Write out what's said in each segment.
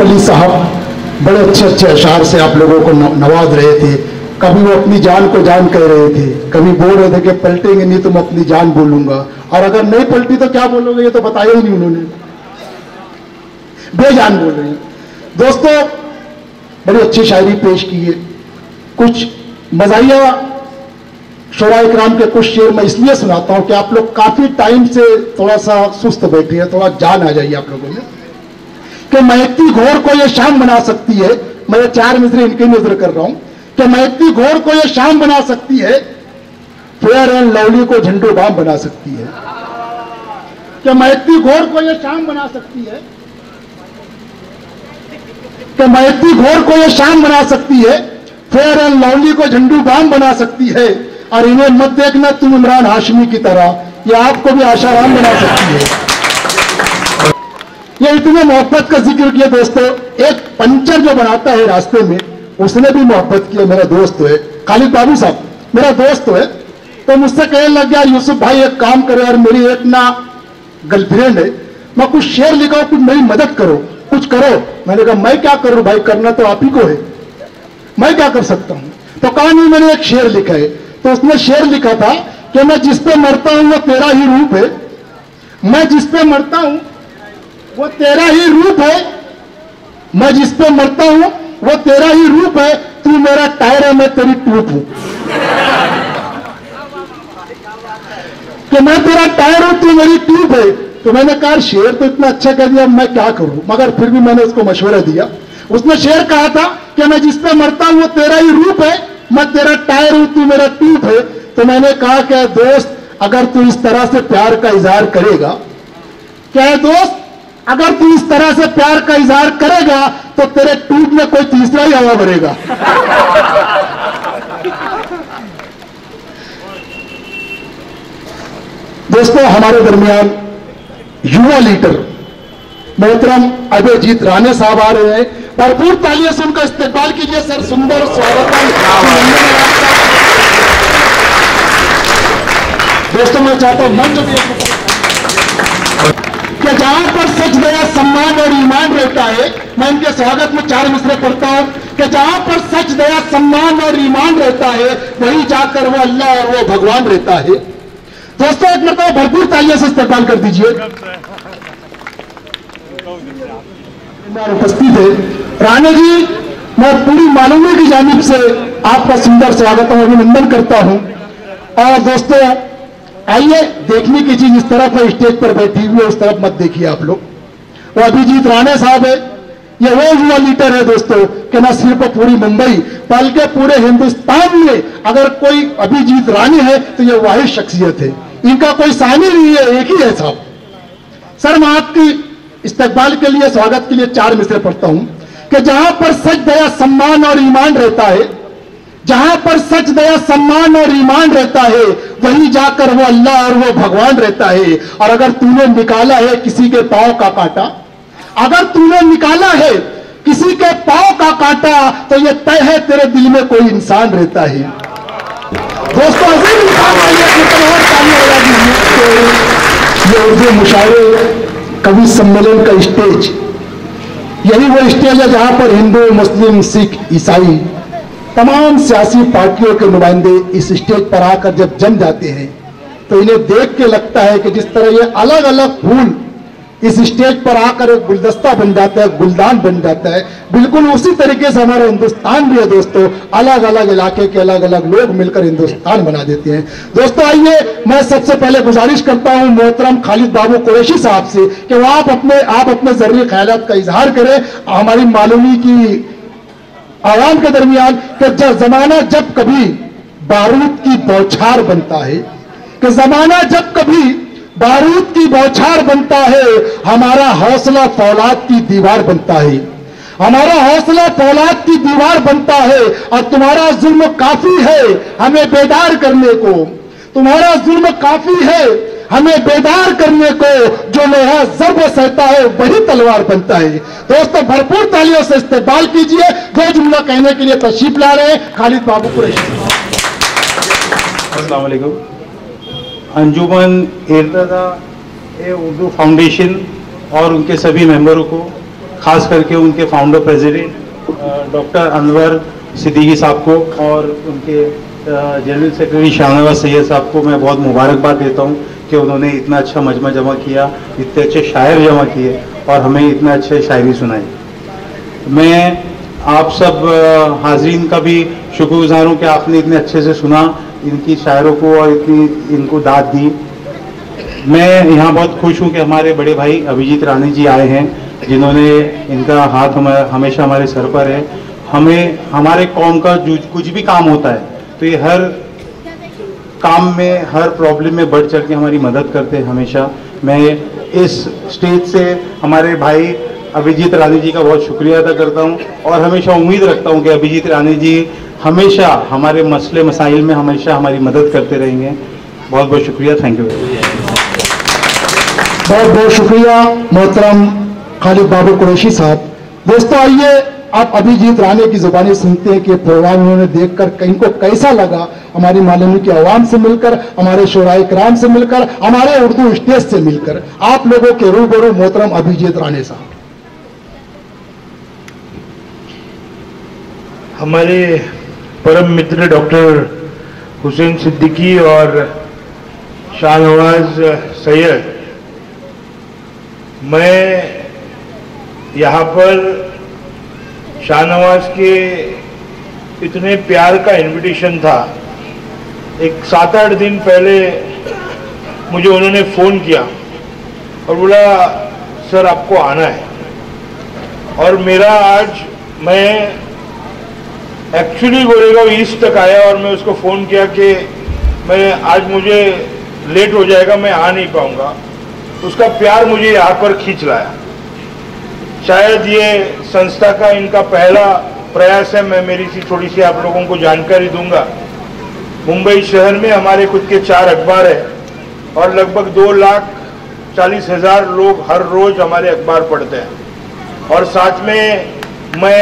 अली साहब बड़े अच्छे अच्छे अशार से आप लोगों को नवाज रहे थे। कभी वो अपनी जान को जान कह रहे थे, कभी बोल रहे थे कि पलटेंगे नहीं तो मैं अपनी जान बोलूंगा, और अगर नहीं पलटी तो क्या बोलोगे, ये तो बताया ही नहीं उन्होंने, बेजान बोल रहे हैं। दोस्तों बड़ी अच्छी शायरी पेश की है। कुछ मज़ाहिया शुरा इकराम के कुछ शेर मैं इसलिए सुनाता हूं कि आप लोग काफी टाइम से थोड़ा सा सुस्त बैठे हैं, थोड़ा जान आ जाइए आप लोगों में कि महकती घोर को ये शाम बना सकती है। मैं ये 4 मिसरे इनकी नजर कर रहा हूं कि महकती घोर को ये शाम बना सकती है, फेयर एंड लवली को झंडू बाम बना सकती है। कि महकती घोर को ये शाम बना सकती है, कि महकती घोर को ये शाम बना सकती है, फेयर एंड लवली को झंडू बाम बना सकती है। और इन्हें मत देखना तुम इमरान हाशमी की तरह, ये आपको भी आशाराम बना सकती है। ये इतने मोहब्बत का जिक्र किया दोस्तों। एक पंचर जो बनाता है रास्ते में, उसने भी मोहब्बत किया। मेरा दोस्त है खालिद बाबू साहब, मेरा दोस्त है, तो मुझसे कहने लग गया यूसुफ भाई एक काम करो, और मेरी एक ना गर्लफ्रेंड है, मैं कुछ शेर लिखाऊं, कुछ मेरी मदद करो, कुछ करो। मैंने कहा मैं क्या करूं भाई, करना तो आप ही को है, मैं क्या कर सकता हूं। तो कहा नहीं मैंने एक शेर लिखा है। तो उसने शेर लिखा था कि मैं जिस पे मरता हूं वो तेरा ही रूप है, मैं जिस पे मरता हूं वो तेरा ही रूप है, मैं जिस पे मरता हूं वो तेरा ही रूप है, तू मेरा टायर है मैं तेरी ट्यूब हूं। कि मैं तेरा टायर हूं तू मेरी ट्यूब है। तो मैंने कहा शेर तो इतना अच्छा कर दिया, मैं क्या करूं, मगर फिर भी मैंने उसको मशवरा दिया। उसने शेर कहा था कि मैं जिस पे मरता हूं वो तेरा ही रूप है, मैं तेरा टायर हूं तू मेरा ट्यूब है। तो मैंने कहा कि दोस्त अगर तू इस तरह से प्यार का इजहार करेगा, क्या दोस्त अगर तू इस तरह से प्यार का इजहार करेगा तो तेरे ट्यूब में कोई तीसरा ही हवा भरेगा। दोस्तों हमारे दरमियान युवा लीडर मोहतरम अभयजीत राणे साहब आ रहे हैं, भरपूर तालियों से उनका इस्तेमाल कीजिए सर। सुंदर स्वागत दोस्तों। मैं चाहता हूं मंच भी कि जहां पर सच दया सम्मान और ईमान रहता है, मैं इनके स्वागत में 4 मिसरे पढ़ता हूं कि जहां पर सच दया सम्मान और ईमान रहता है, वहीं जाकर वो अल्लाह और वो भगवान रहता है। दोस्तों एक मरतबा भरपूर तालियों से इस्तेमाल कर दीजिए। उपस्थित है राणे जी, मैं पूरी मालूमी की जानिब से आपका सुंदर स्वागत और अभिनंदन करता हूं। और दोस्तों आइए, देखने की चीज इस तरफ है, स्टेज पर बैठी हुई है उस तरफ मत देखिए आप लोग। वो अभिजीत राणे साहब है, ये वो युवा लीडर है दोस्तों कि न सिर्फ पूरी मुंबई बल्कि पूरे हिंदुस्तान में अगर कोई अभिजीत राणे है तो ये वाहिद शख्सियत है, इनका कोई सानी नहीं है, एक ही है साहब। सर मैं आपकी इस्तकबाल के लिए स्वागत के लिए 4 मिसरे पढ़ता हूं कि जहां पर सच दया सम्मान और ईमान रहता है, जहां पर सच दया सम्मान और ईमान रहता है, वहीं जाकर वो अल्लाह और वो भगवान रहता है। और अगर तूने निकाला है किसी के पांव का कांटा, अगर तूने निकाला है किसी के पांव का कांटा, तो ये तय है तेरे दिल में कोई इंसान रहता है। दोस्तों अजीम ये उर्दू मुशायरे कवि सम्मेलन का स्टेज, यही वो स्टेज है जहां पर हिंदू मुस्लिम सिख ईसाई तमाम सियासी पार्टियों के नुमाइंदे इस स्टेज पर आकर जब जम जाते हैं तो इन्हें देख के लगता है कि जिस तरह ये अलग अलग फूल इस स्टेज पर आकर एक गुलदस्ता बन जाता है, गुलदान बन जाता है, बिल्कुल उसी तरीके से हमारा हिंदुस्तान भी है दोस्तों। अलग अलग इलाके के अलग अलग लोग मिलकर हिंदुस्तान बना देते हैं। दोस्तों आइए, मैं सबसे पहले गुजारिश करता हूं मोहतरम खालिद बाबू कुरैशी साहब से कि वो आप अपने जरूरी ख्यालात का इजहार करें हमारी मालूमी की आवाम के दरमियान कि जमाना जब कभी बारूद की बौछार बनता है, कि जमाना जब कभी बारूद की बौछार बनता है, हमारा हौसला फौलाद की दीवार बनता है, हमारा हौसला फौलाद की दीवार बनता है। और तुम्हारा जुल्म काफी है हमें बेदार करने को, तुम्हारा जुल्म काफी है हमें बेदार करने को, जो लोहा ज़र्ब सहता है वही तलवार बनता है। दोस्तों भरपूर तालियों से इस्तेमाल कीजिए। 2 जुमला कहने के लिए तशरीफ ला रहे हैं खालिद बाबू कुरैशी। अस्सलाम वालेकुम। अंजुमन इर्तदा ए उर्दू फाउंडेशन और उनके सभी मेंबरों को, खास करके उनके founder president doctor Anwar Siddiqui साहब को और उनके जनरल सेक्रेटरी शाहनवाज सैयद साहब को मैं बहुत मुबारकबाद देता हूं कि उन्होंने इतना अच्छा मजमा जमा किया, इतने अच्छे शायर जमा किए और हमें इतना अच्छे शायरी सुनाई। मैं आप सब हाजरीन का भी शुक्रगुजार हूँ कि आपने इतने अच्छे से सुना इनकी शायरों को और इतनी इनको दाद दी। मैं यहाँ बहुत खुश हूँ कि हमारे बड़े भाई अभिजीत रानी जी आए हैं, जिन्होंने इनका हाथ हमेशा हमारे सर पर है। हमें हमारे कौम का जो कुछ भी काम होता है तो ये हर काम में, हर प्रॉब्लम में बढ़ चढ़ के हमारी मदद करते हैं हमेशा। मैं इस स्टेज से हमारे भाई अभिजीत रानी जी का बहुत शुक्रिया अदा करता हूं और हमेशा उम्मीद रखता हूं कि अभिजीत रानी जी हमेशा हमारे मसले मसाइल में हमेशा हमारी मदद करते रहेंगे। बहुत बहुत शुक्रिया, थैंक यू। बहुत बहुत शुक्रिया मोहतरम खालिद बाबू कुरैशी साहब। दोस्तों आइए आप अभिजीत रानी की जुबानी सुनते हैं कि प्रोग्राम उन्होंने देखकर इनको कैसा लगा, हमारी मालूमी की आवाम से मिलकर, हमारे शोराए किराम से मिलकर, हमारे उर्दू स्टेज से मिलकर। आप लोगों के रूबरू मोहतरम अभिजीत रानी साहब। हमारे परम मित्र डॉक्टर हुसैन सिद्दीकी और शाहनवाज सैयद, मैं यहाँ पर शाहनवाज के इतने प्यार का इनविटेशन था, एक 7-8 दिन पहले मुझे उन्होंने फ़ोन किया और बोला सर आपको आना है। और मेरा आज, मैं एक्चुअली गोरेगांव ईस्ट तक आया और मैं उसको फ़ोन किया कि मैं आज मुझे लेट हो जाएगा, मैं आ नहीं पाऊंगा। उसका प्यार मुझे यहाँ पर खींच लाया। शायद ये संस्था का इनका पहला प्रयास है। मैं मेरी सी थोड़ी सी आप लोगों को जानकारी दूंगा। मुंबई शहर में हमारे खुद के 4 अखबार है और लगभग 2,40,000 लोग हर रोज हमारे अखबार पढ़ते हैं। और साथ में मैं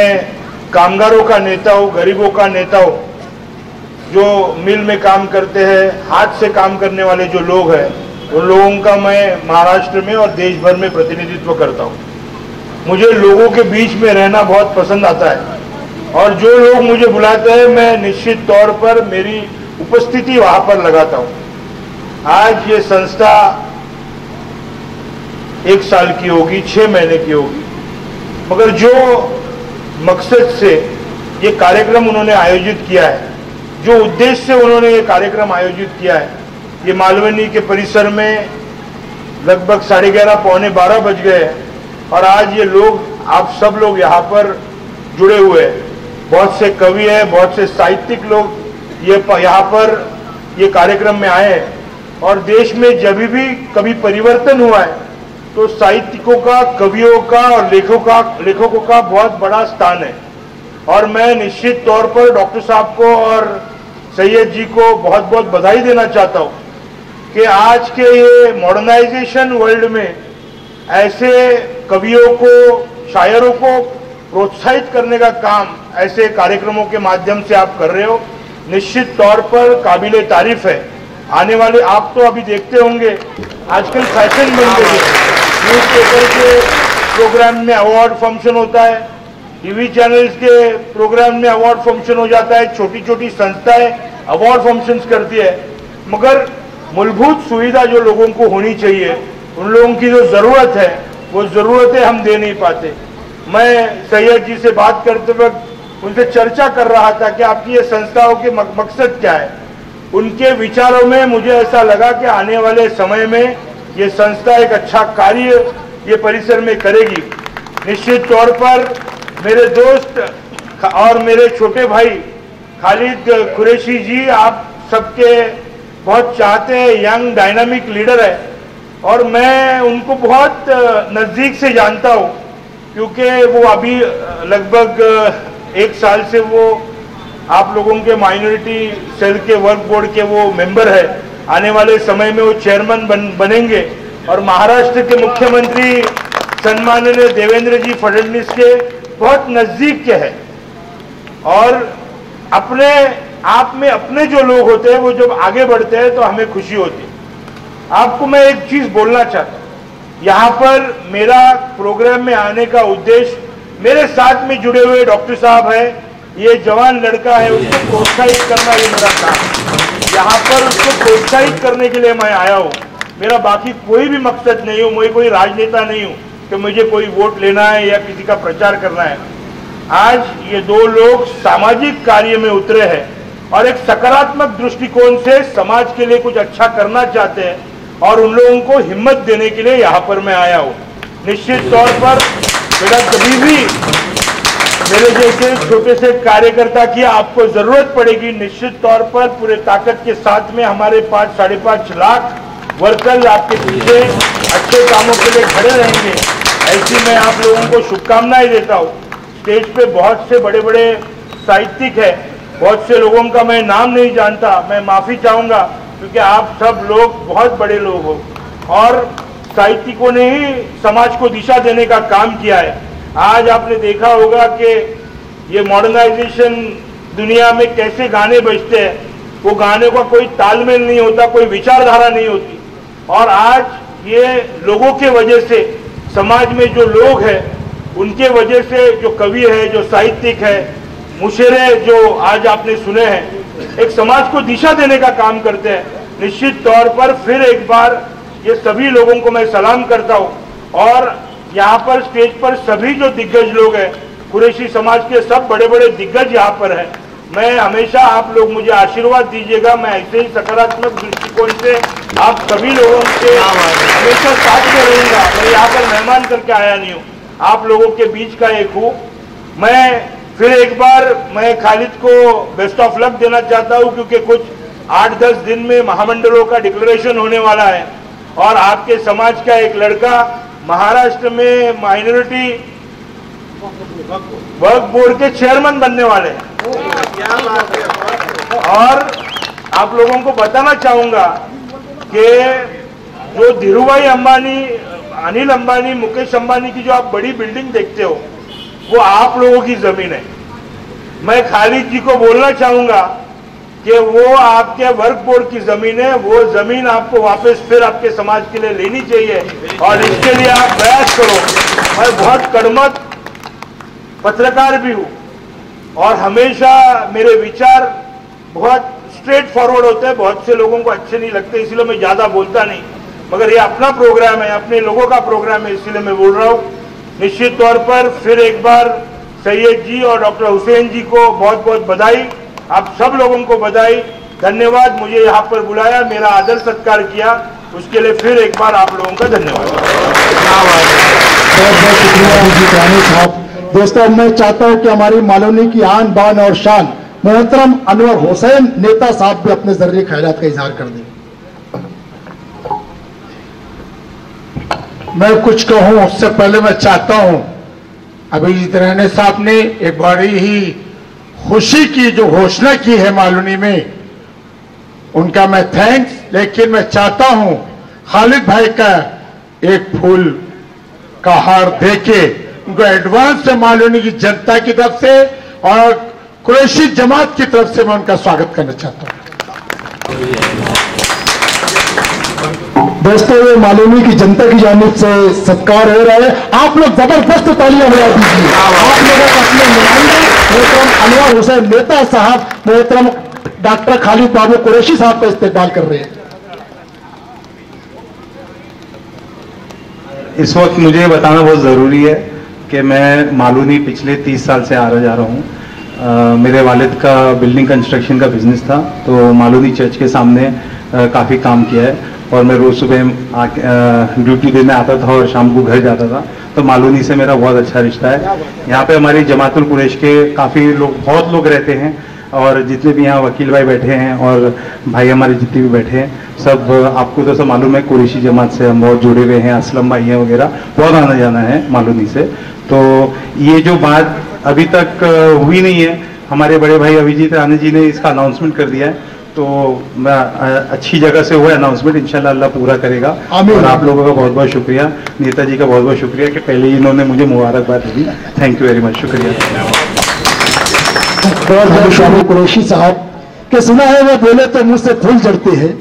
कामगारों का नेता हूँ, गरीबों का नेता हूँ, जो मिल में काम करते हैं, हाथ से काम करने वाले जो लोग हैं, उन लोगों का मैं महाराष्ट्र में और देश भर में प्रतिनिधित्व करता हूँ। मुझे लोगों के बीच में रहना बहुत पसंद आता है और जो लोग मुझे बुलाते हैं मैं निश्चित तौर पर मेरी उपस्थिति वहां पर लगाता हूं। आज ये संस्था 1 साल की होगी, 6 महीने की होगी, मगर जो मकसद से ये कार्यक्रम उन्होंने आयोजित किया है, जो उद्देश्य से उन्होंने ये कार्यक्रम आयोजित किया है, ये मालवनी के परिसर में लगभग 11:30 पौने 12 बज गए और आज ये लोग, आप सब लोग यहाँ पर जुड़े हुए हैं। बहुत से कवि हैं, बहुत से साहित्यिक लोग ये यहाँ पर ये कार्यक्रम में आए हैं। और देश में जब भी कभी परिवर्तन हुआ है तो साहित्यिकों का, कवियों का और लेखकों का बहुत बड़ा स्थान है। और मैं निश्चित तौर पर डॉक्टर साहब को और सैयद जी को बहुत बहुत बधाई देना चाहता हूँ कि आज के ये मॉडर्नाइजेशन वर्ल्ड में ऐसे कवियों को, शायरों को प्रोत्साहित करने का काम ऐसे कार्यक्रमों के माध्यम से आप कर रहे हो, निश्चित तौर पर काबिले तारीफ है। आने वाले, आप तो अभी देखते होंगे आजकल फैशन बन गई है, न्यूज़पेपर के प्रोग्राम में अवार्ड फंक्शन होता है, टीवी चैनल्स के प्रोग्राम में अवार्ड फंक्शन हो जाता है, छोटी छोटी संस्थाएं अवार्ड फंक्शंस करती है, मगर मूलभूत सुविधा जो लोगों को होनी चाहिए, उन लोगों की जो जरूरत है वो जरूरतें हम दे नहीं पाते। मैं सैयद जी से बात करते वक्त उनसे चर्चा कर रहा था कि आपकी ये संस्थाओं के मकसद क्या है। उनके विचारों में मुझे ऐसा लगा कि आने वाले समय में ये संस्था एक अच्छा कार्य ये परिसर में करेगी। निश्चित तौर पर मेरे दोस्त और मेरे छोटे भाई खालिद कुरैशी जी, आप सबके बहुत चाहते हैं, यंग डायनामिक लीडर है और मैं उनको बहुत नज़दीक से जानता हूँ, क्योंकि वो अभी लगभग 1 साल से वो आप लोगों के माइनॉरिटी सेल के वर्क बोर्ड के वो मेंबर है। आने वाले समय में वो चेयरमैन बनेंगे और महाराष्ट्र के मुख्यमंत्री सम्माननीय देवेंद्र जी फडणवीस के बहुत नज़दीक के हैं। और अपने आप में अपने जो लोग होते हैं वो जब आगे बढ़ते हैं तो हमें खुशी होती है। आपको मैं एक चीज़ बोलना चाहता हूँ, यहाँ पर मेरा प्रोग्राम में आने का उद्देश्य मेरे साथ में जुड़े हुए डॉक्टर साहब है, ये जवान लड़का है, उसको प्रोत्साहित करना ये मेरा काम है। यहाँ पर उसको प्रोत्साहित करने के लिए मैं आया हूँ। मेरा बाकी कोई भी मकसद नहीं हूँ, मैं कोई राजनेता नहीं हूँ कि मुझे कोई वोट लेना है या किसी का प्रचार करना है। आज ये दो लोग सामाजिक कार्य में उतरे हैं और एक सकारात्मक दृष्टिकोण से समाज के लिए कुछ अच्छा करना चाहते हैं और उन लोगों को हिम्मत देने के लिए यहाँ पर मैं आया हूँ। निश्चित तौर पर मेरा कभी भी मेरे जैसे छोटे से कार्यकर्ता की आपको जरूरत पड़ेगी, निश्चित तौर पर पूरे ताकत के साथ में हमारे 5-5.5 लाख वर्कर आपके पीछे अच्छे कामों के लिए खड़े रहेंगे। ऐसी मैं आप लोगों को शुभकामनाएं देता हूँ। स्टेज पे बहुत से बड़े बड़े साहित्यिक है, बहुत से लोगों का मैं नाम नहीं जानता, मैं माफी चाहूंगा क्योंकि आप सब लोग बहुत बड़े लोग हो और साहित्यिकों ने ही समाज को दिशा देने का काम किया है। आज आपने देखा होगा कि ये मॉडर्नाइजेशन दुनिया में कैसे गाने बजते हैं, वो गाने का कोई तालमेल नहीं होता, कोई विचारधारा नहीं होती और आज ये लोगों के वजह से समाज में जो लोग हैं उनके वजह से जो कवि है, जो साहित्यिक है, मुशरे जो आज आपने सुने हैं, एक समाज को दिशा देने का काम करते हैं। निश्चित तौर पर फिर एक बार ये सभी लोगों को मैं सलाम करता हूँ और यहाँ पर स्टेज पर सभी जो दिग्गज लोग हैं, कुरैशी समाज के सब बड़े बड़े दिग्गज यहाँ पर हैं। मैं हमेशा आप लोग मुझे आशीर्वाद दीजिएगा, मैं ऐसे ही सकारात्मक दृष्टिकोण से आप सभी लोगों के हमेशा साथ में रहूंगा। मैं यहाँ पर मेहमान करके आया नहीं हूँ, आप लोगों के बीच का एक हूँ। मैं फिर एक बार मैं खालिद को बेस्ट ऑफ लक देना चाहता हूँ क्योंकि कुछ 8-10 दिन में महामंडलों का डिक्लेरेशन होने वाला है और आपके समाज का एक लड़का महाराष्ट्र में माइनॉरिटी वर्क बोर्ड के चेयरमैन बनने वाले हैं। और आप लोगों को बताना चाहूंगा कि जो धीरूभाई अंबानी, अनिल अंबानी, मुकेश अंबानी की जो आप बड़ी बिल्डिंग देखते हो वो आप लोगों की जमीन है। मैं खालिद जी को बोलना चाहूंगा कि वो आपके वर्क बोर्ड की जमीन है, वो जमीन आपको वापस फिर आपके समाज के लिए लेनी चाहिए और इसके लिए आप प्रयास करो। मैं बहुत कर्मठ पत्रकार भी हूँ और हमेशा मेरे विचार बहुत स्ट्रेट फॉरवर्ड होते हैं, बहुत से लोगों को अच्छे नहीं लगते, इसलिए मैं ज्यादा बोलता नहीं, मगर ये अपना प्रोग्राम है, अपने लोगों का प्रोग्राम है, इसलिए मैं बोल रहा हूँ। निश्चित तौर पर फिर एक बार सैयद जी और डॉक्टर हुसैन जी को बहुत बहुत बधाई, आप सब लोगों को बधाई, धन्यवाद। मुझे यहाँ पर बुलाया, मेरा आदर सत्कार किया, उसके लिए फिर एक बार आप लोगों का धन्यवाद। बहुत बहुत शुक्रिया रानी साहब। दोस्तों, मैं चाहता हूं कि हमारी मालूनी की आन बान और शान मोहतरम अनवर हुसैन नेता साहब भी अपने जरिए खैरात का इजहार कर दें। मैं कुछ कहूं उससे पहले मैं चाहता हूं, अभिजीत राणे साहब ने एक बड़ी ही खुशी की जो घोषणा की है मालूनी में, उनका मैं थैंक्स, लेकिन मैं चाहता हूं खालिद भाई का एक फूल का हार देके उनको एडवांस से मालूनी की जनता की तरफ से और कुरैशी जमात की तरफ से मैं उनका स्वागत करना चाहता हूं। दोस्तों, ये मालूनी की जनता की जानिब से सत्कार हो रहा है, आप लोग जबरदस्त तालियां बजा दीजिए। आप लोगों को अपने नुमाइंदे मोहतरम अनवर हुसैन नेता साहब, मोहतरम डॉक्टर खालिद बाबू कुरैशी साहब का इस्तेमाल कर रहे हैं। इस वक्त मुझे बताना बहुत ज़रूरी है कि मैं मालूनी पिछले 30 साल से आ जा रहा हूँ। मेरे वालिद का बिल्डिंग कंस्ट्रक्शन का बिजनेस था, तो मालूनी चर्च के सामने काफ़ी काम किया है और मैं रोज़ सुबह ड्यूटी देने आता था और शाम को घर जाता था, तो मालूनी से मेरा बहुत अच्छा रिश्ता है। यहाँ पे हमारी जमातुल कुरैश के काफ़ी लोग, बहुत लोग रहते हैं और जितने भी यहाँ वकील भाई बैठे हैं और भाई हमारे जितने भी बैठे हैं, सब आपको तो सब मालूम है कुरैशी जमात से हम बहुत जुड़े हुए हैं, असलम भाई हैं वगैरह, बहुत आना जाना है मालूनी से। तो ये जो बात अभी तक हुई नहीं है, हमारे बड़े भाई अभिजीत राणे जी ने इसका अनाउंसमेंट कर दिया है, तो मैं अच्छी जगह से हुआ अनाउंसमेंट, इंशाल्लाह अल्लाह पूरा करेगा। और आप लोगों का बहुत बहुत शुक्रिया, नेताजी का बहुत बहुत शुक्रिया कि पहले ही इन्होंने मुझे मुबारकबाद दी। थैंक यू वेरी मच, शुक्रिया। कुरैशी साहब के सुना है वो बोले तो मुंह से फूल जड़ते हैं,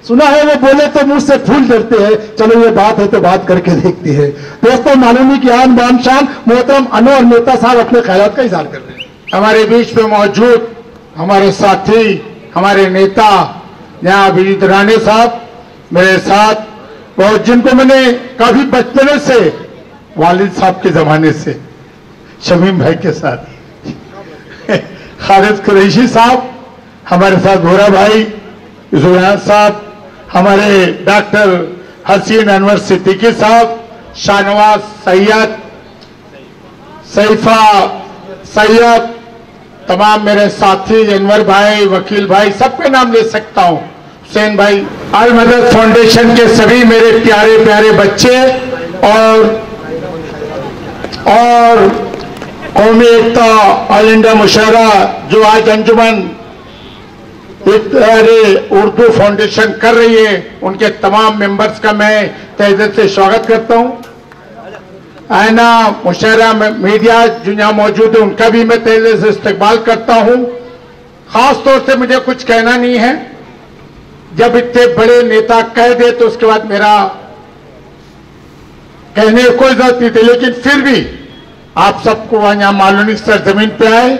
सुना है वो बोले तो मुंह से फूल डरते हैं। चलो ये बात है तो बात करके देखते हैं। दोस्तों, माननीय की आन बान शान मोहतरम अनवर नेता साहब अपने ख्यालात का इजहार कर रहे हैं। हमारे बीच में मौजूद हमारे साथी, हमारे नेता यहाँ अभिजीत राणे साहब मेरे साथ, और जिनको मैंने काफी बचपने से वालिद साहब के जमाने से शमीम भाई के साथ, खालिद कुरैशी साहब हमारे साथ, भोरा भाई, जुबैर साहब, हमारे डॉक्टर हसीन अनवर सिद्दीकी साहब, शाहनवाज सैयद, सईफा सैयद, तमाम मेरे साथी, अनवर भाई, वकील भाई, सबके नाम ले सकता हूं, हुसैन भाई, अल मदद फाउंडेशन के सभी मेरे प्यारे प्यारे बच्चे और कौमी एकता ऑल इंडिया मुशायरा जो आज अंजुमन उर्दू फाउंडेशन कर रही है, उनके तमाम मेंबर्स का मैं तहे दिल से स्वागत करता हूं। आईना मुशायरा मीडिया जो यहाँ मौजूद है उनका भी मैं तहे दिल से इस्तकबाल करता हूं। खास तौर से मुझे कुछ कहना नहीं है, जब इतने बड़े नेता कह दे तो उसके बाद मेरा कहने की कोई जरूरत नहीं थी, लेकिन फिर भी आप सबको यहाँ मालूनी सरजमीन पे आए,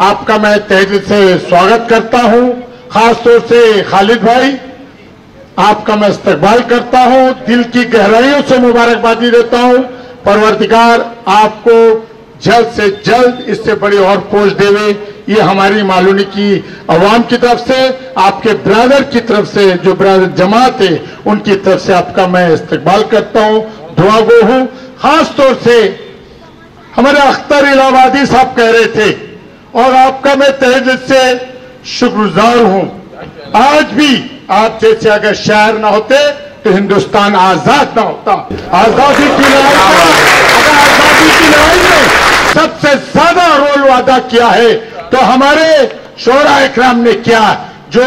आपका मैं तहे दिल से स्वागत करता हूं। खास तौर से खालिद भाई, आपका मैं इस्तकबाल करता हूं, दिल की गहराइयों से मुबारकबादी देता हूं। परवरदिगार आपको जल्द से जल्द इससे बड़ी और पोस्ट देवे, ये हमारी मालूनी की अवाम की तरफ से, आपके ब्रदर की तरफ से, जो ब्रदर जमात है उनकी तरफ से आपका मैं इस्तकबाल करता हूं, दुआ गो हूं। खास तौर से हमारे अख्तर इलाहाबादी साहब कह रहे थे, और आपका मैं तहे दिल से शुक्रगुजार हूं। आज भी आप जैसे अगर शायर ना होते तो हिंदुस्तान आजाद ना होता। आजादी की लड़ाई में सबसे ज्यादा रोल अदा किया है तो हमारे शोरा इकराम ने किया, जो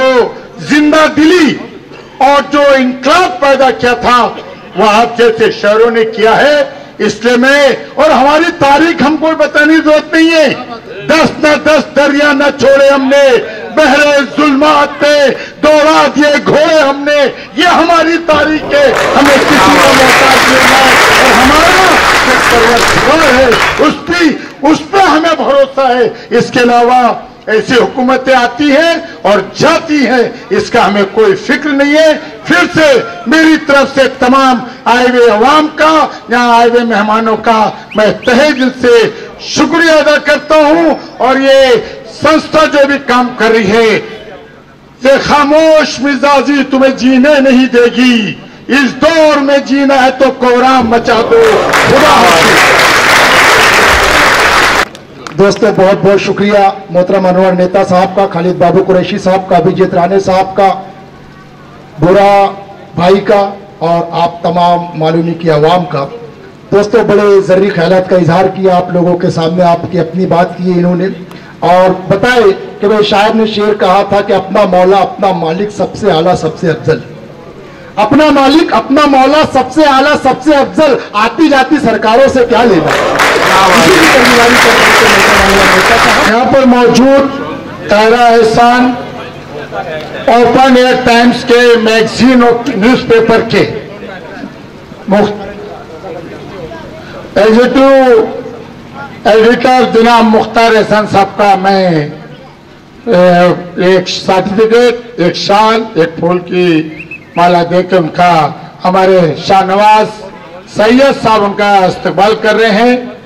जिंदा दिली और जो इनकलाब पैदा किया था वह आप जैसे शहरों ने किया है। इसलिए मैं, और हमारी तारीख हमको बताने की जरूरत नहीं है, 10 दरिया न छोड़े हमने, बहरे जुल्मात पे दौड़ा दिए घोड़े हमने, ये हमारी तारीख है, हमें किसी का मोहताज नहीं है। और हमारा जो परवरदिगार है उस पर हमें भरोसा है। इसके अलावा ऐसी हुकूमतें आती हैं और जाती हैं, इसका हमें कोई फिक्र नहीं है। फिर से मेरी तरफ से तमाम आए हुए अवाम का, यहाँ आए हुए मेहमानों का मैं तहे दिल से शुक्रिया अदा करता हूं। और ये संस्था जो भी काम कर रही है, ये खामोश मिजाजी तुम्हें जीने नहीं देगी, इस दौर में जीना है तो कोहराम मचा दो। खुदा हाफिज। दोस्तों, बहुत बहुत शुक्रिया मोहतरम अनवर नेता साहब का, खालिद बाबू कुरैशी साहब का, अभिजीत राणे साहब का, बुरा भाई का, और आप तमाम मालूनी की आवाम का। दोस्तों, बड़े जरूरी ख्यालात का इजहार किया आप लोगों के सामने, आपकी अपनी बात की इन्होंने, और बताए कि भाई शायर ने शेर कहा था कि अपना मौला अपना मालिक सबसे आला सबसे अफजल। अपना मालिक अपना मौला सबसे आला सबसे अफजल, आती जाती सरकारों से क्या लेना। यहाँ पर मौजूद तारा एहसान ओपन एयर टाइम्स के मैगजीन और न्यूज़पेपर के एग्जीक्यूटिव एडिटर जनाब मुख्तार एहसान साहब का मैं एक सर्टिफिकेट, एक शाल, एक फूल की माला देकर उनका, हमारे शाहनवाज सैयद साहब उनका इस्तकबाल कर रहे हैं।